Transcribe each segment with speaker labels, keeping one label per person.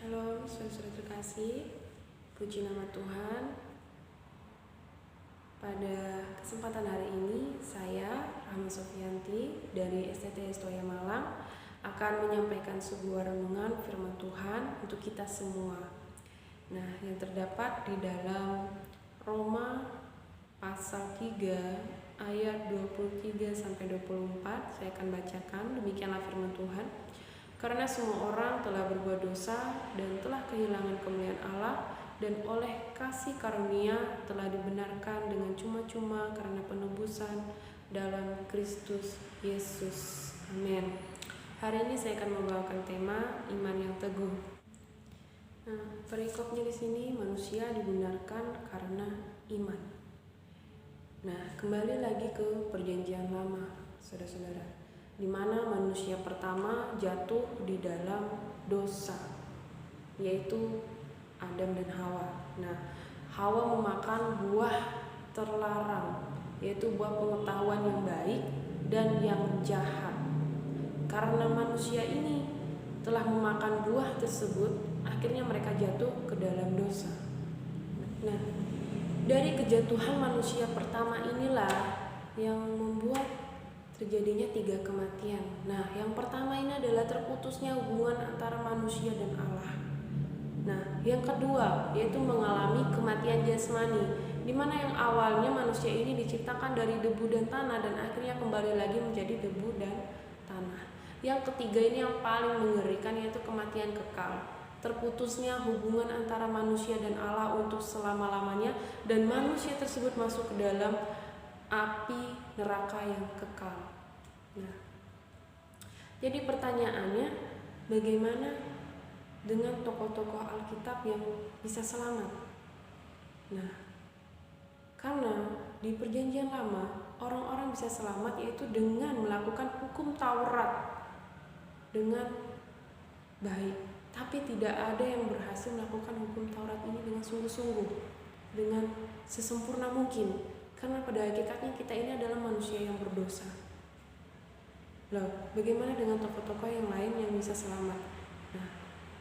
Speaker 1: Shalom, saudara-saudara terkasih. Puji nama Tuhan. Pada kesempatan hari ini, saya Rahma Sofianti dari STT Estoya Malang akan menyampaikan sebuah renungan firman Tuhan untuk kita semua. Nah, yang terdapat di dalam Roma pasal 3 ayat 23 sampai 24, saya akan bacakan. Demikianlah firman Tuhan. Karena semua orang telah berbuat dosa dan telah kehilangan kemuliaan Allah, dan oleh kasih karunia telah dibenarkan dengan cuma-cuma karena penebusan dalam Kristus Yesus. Amin. Hari ini saya akan membawakan tema iman yang teguh. Nah, perikopnya di sini, manusia dibenarkan karena iman. Nah, kembali lagi ke perjanjian lama, saudara-saudara, di mana manusia pertama jatuh di dalam dosa, yaitu Adam dan Hawa. Nah, Hawa memakan buah terlarang, yaitu buah pengetahuan yang baik dan yang jahat. Karena manusia ini telah memakan buah tersebut, akhirnya mereka jatuh ke dalam dosa. Nah, dari kejatuhan manusia pertama inilah yang membuat terjadinya 3 kematian. Nah, yang pertama ini adalah terputusnya hubungan antara manusia dan Allah. Nah, yang kedua yaitu mengalami kematian jasmani, di mana yang awalnya manusia ini diciptakan dari debu dan tanah dan akhirnya kembali lagi menjadi debu dan tanah. Yang ketiga ini yang paling mengerikan, yaitu kematian kekal. Terputusnya hubungan antara manusia dan Allah untuk selama-lamanya, dan manusia tersebut masuk ke dalam api neraka yang kekal. Nah, jadi pertanyaannya, bagaimana dengan tokoh-tokoh Alkitab yang bisa selamat? Nah, karena di perjanjian lama orang-orang bisa selamat yaitu dengan melakukan hukum Taurat dengan baik, tapi tidak ada yang berhasil melakukan hukum Taurat ini dengan sungguh-sungguh, dengan sesempurna mungkin. Karena pada hakikatnya kita ini adalah manusia yang berdosa. Loh, bagaimana dengan tokoh-tokoh yang lain yang bisa selamat? Nah,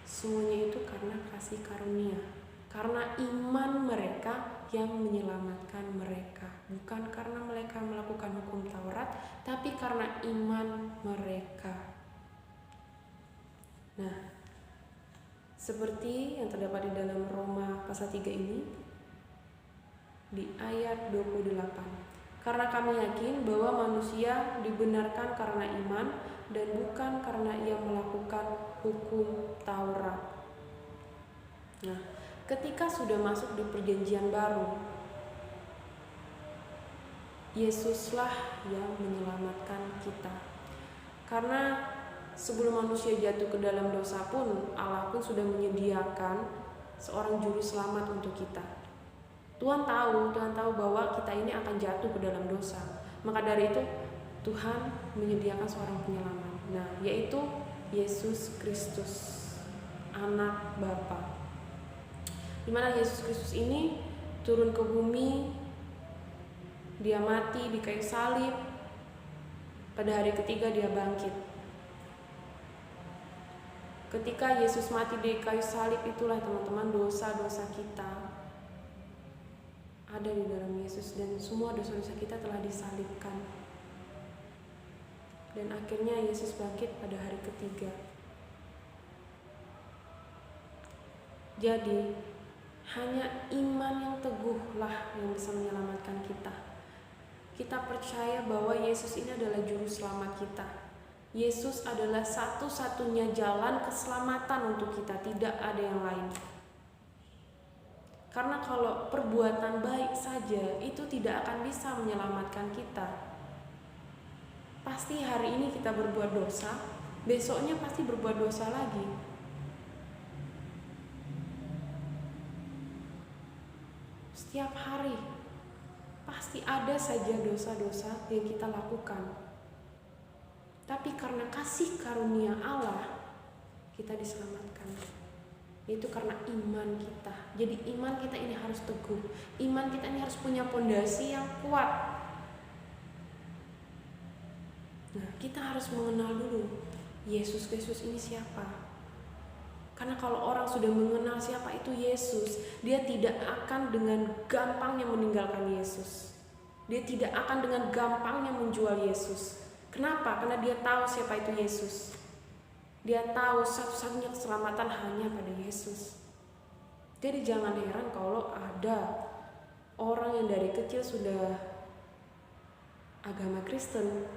Speaker 1: semuanya itu karena kasih karunia, karena iman mereka yang menyelamatkan mereka, bukan karena mereka melakukan hukum Taurat, tapi karena iman mereka. Nah, seperti yang terdapat di dalam Roma pasal 3 ini, di ayat 28. Karena kami yakin bahwa manusia dibenarkan karena iman dan bukan karena ia melakukan hukum Taurat. Nah, ketika sudah masuk di perjanjian baru, Yesuslah yang menyelamatkan kita. Karena sebelum manusia jatuh ke dalam dosa pun, Allah pun sudah menyediakan seorang juru selamat untuk kita. Tuhan tahu bahwa kita ini akan jatuh ke dalam dosa. Maka dari itu Tuhan menyediakan seorang penyelamat. Nah, yaitu Yesus Kristus, Anak Bapa. Di mana Yesus Kristus ini turun ke bumi, dia mati di kayu salib, pada hari ketiga dia bangkit. Ketika Yesus mati di kayu salib, itulah teman-teman dosa-dosa kita ada di dalam Yesus, dan semua dosa-dosa kita telah disalibkan. Dan akhirnya Yesus bangkit pada hari ketiga. Jadi hanya iman yang teguhlah yang bisa menyelamatkan kita. Kita percaya bahwa Yesus ini adalah juru selamat kita. Yesus adalah satu-satunya jalan keselamatan untuk kita, tidak ada yang lain. Karena kalau perbuatan baik saja itu tidak akan bisa menyelamatkan kita. Pasti hari ini kita berbuat dosa, besoknya pasti berbuat dosa lagi. Setiap hari pasti ada saja dosa-dosa yang kita lakukan. Tapi karena kasih karunia Allah, kita diselamatkan. Itu karena iman kita. Jadi iman kita ini harus teguh. Iman kita ini harus punya fondasi yang kuat. Nah, kita harus mengenal dulu Yesus Kristus ini siapa. Karena kalau orang sudah mengenal siapa itu Yesus, dia tidak akan dengan gampangnya meninggalkan Yesus. Dia tidak akan dengan gampangnya menjual Yesus. Kenapa? Karena dia tahu siapa itu Yesus. Dia tahu satu-satunya keselamatan hanya pada Yesus. Jadi jangan heran kalau ada orang yang dari kecil sudah agama Kristen,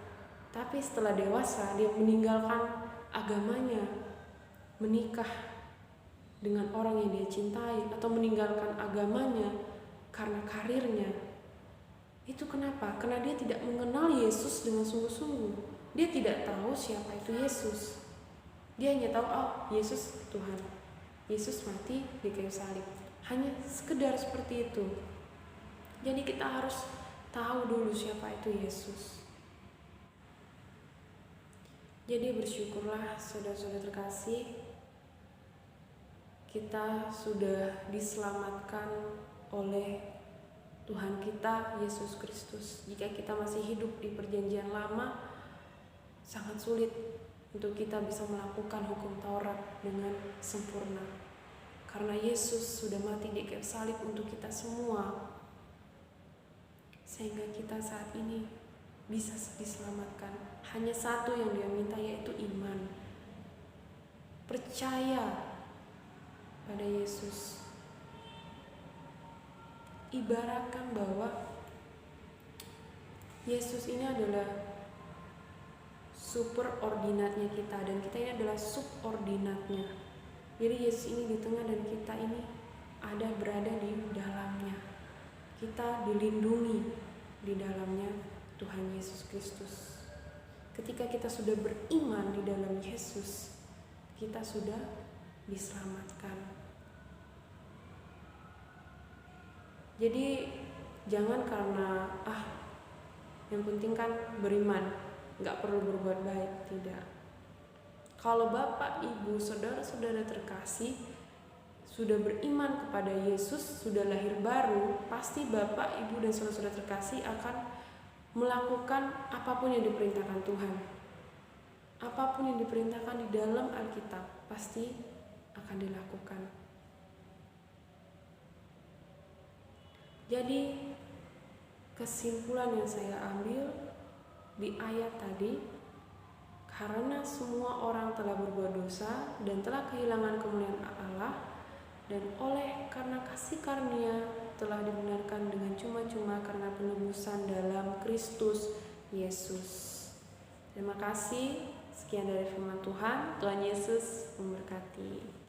Speaker 1: tapi setelah dewasa dia meninggalkan agamanya, menikah dengan orang yang dia cintai, atau meninggalkan agamanya karena karirnya. Itu kenapa? Karena dia tidak mengenal Yesus dengan sungguh-sungguh. Dia tidak tahu siapa itu Yesus. Dia hanya tahu, oh Yesus Tuhan, Yesus mati di kayu salib. Hanya sekedar seperti itu. Jadi kita harus tahu dulu siapa itu Yesus. Jadi bersyukurlah saudara-saudara terkasih, kita sudah diselamatkan oleh Tuhan kita Yesus Kristus. Jika kita masih hidup di perjanjian lama, sangat sulit untuk kita bisa melakukan hukum Taurat dengan sempurna. Karena Yesus sudah mati di kayu salib untuk kita semua, sehingga kita saat ini bisa diselamatkan. Hanya satu yang dia minta, yaitu iman. Percaya pada Yesus. Ibaratkan bahwa Yesus ini adalah superordinatnya kita, dan kita ini adalah subordinatnya. Jadi Yesus ini di tengah dan kita ini berada di dalamnya. Kita dilindungi di dalamnya Tuhan Yesus Kristus. Ketika kita sudah beriman di dalam Yesus, kita sudah diselamatkan. Jadi jangan karena yang penting kan beriman, gak perlu berbuat baik. Tidak. Kalau Bapak, Ibu, saudara-saudara terkasih sudah beriman kepada Yesus, sudah lahir baru, pasti Bapak, Ibu, dan saudara-saudara terkasih akan melakukan apapun yang diperintahkan Tuhan. Apapun yang diperintahkan di dalam Alkitab pasti akan dilakukan. Jadi kesimpulan yang saya ambil di ayat tadi, karena semua orang telah berbuat dosa dan telah kehilangan kemuliaan Allah, dan karena kasih karunia telah dibenarkan dengan cuma-cuma karena penebusan dalam Kristus Yesus. Terima kasih. Sekian dari firman Tuhan. Tuhan Yesus memberkati.